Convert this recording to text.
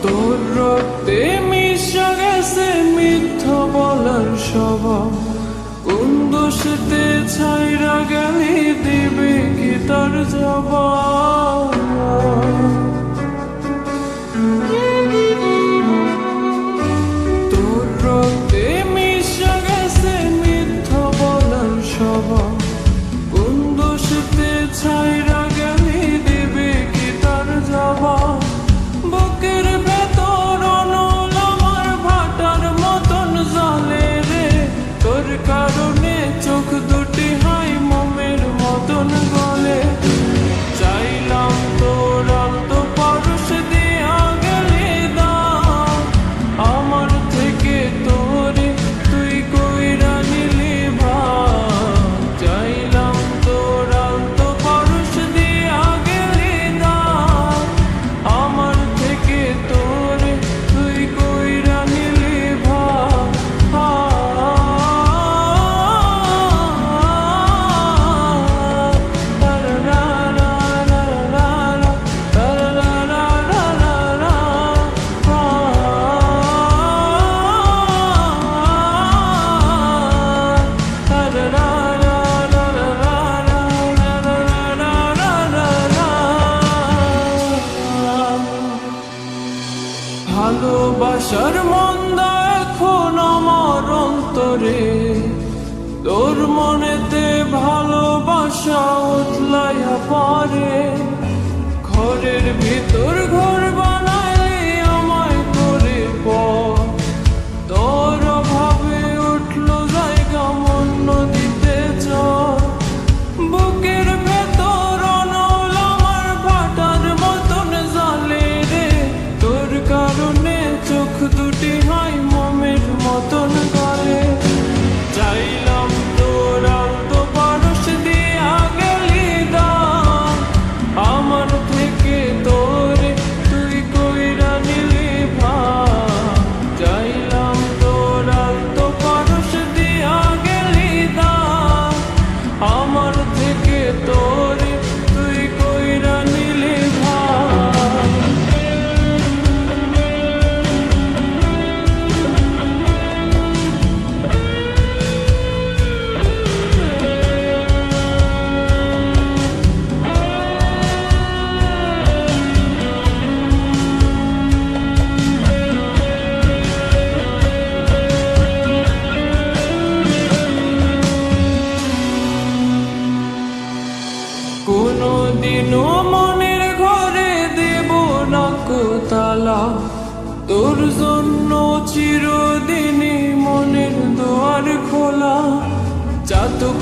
তোর রক্তে মিশে গেছে মিথ্যা বলার স্বভাব, কোন দোষেতে ছাইরা গেলি দিবে কি তার জবাব। তোর রক্তে মিশে গেছে মিথ্যা বলার স্বভাব, কোন দোষেতে ছাইরা গেলি দিবে কি তার জবাব। বুকের ভেতর অনল আমার ভাটার মতন জ্বলে রে, তোর কারণে চোখ দুটি হাই মোমের মতন গলে। চাইলাম তোর আলতো পরশ দিয়া গেলি দাম, আমার থেকে তোরে তুই কইরা নিলি ভাব। চাইলাম তোর আলতো পরশ দিয়া গেলি দাম, আমার থেকে তোরে তুই কইরা নিলি ভাব। ভালোবাসার মন্দা এখন আমার অন্তরে, তোর মনেতে ভালোবাসা উতলাইয়া পারে। ঘরের ভিতর ঘর বানাইলে আমায় করে পর, তোর অভাবে উঠলো জায়গা মন নদীতে চর। বুকের ভেতর অনল আমার ভাটার মতন জ্বলে রে, তোর কারণে চোখ দুটি হাই মোমের মতন গলে। চাইলাম তোর আলতো পরশ দিয়া গেলি দাম, আমার থেকে তোরে তুই কইরা নিলি ভাব। চাইলাম তোর আলতো পরশ দিয়া গেলি দাম, আমার থেকে তোরে তুই কইরা নিলি ভাব। কোনদিনও মনের ঘরে দেব না তালা, তোর জন্য চিরদিনই মনের দুয়ার খোলা। চাতক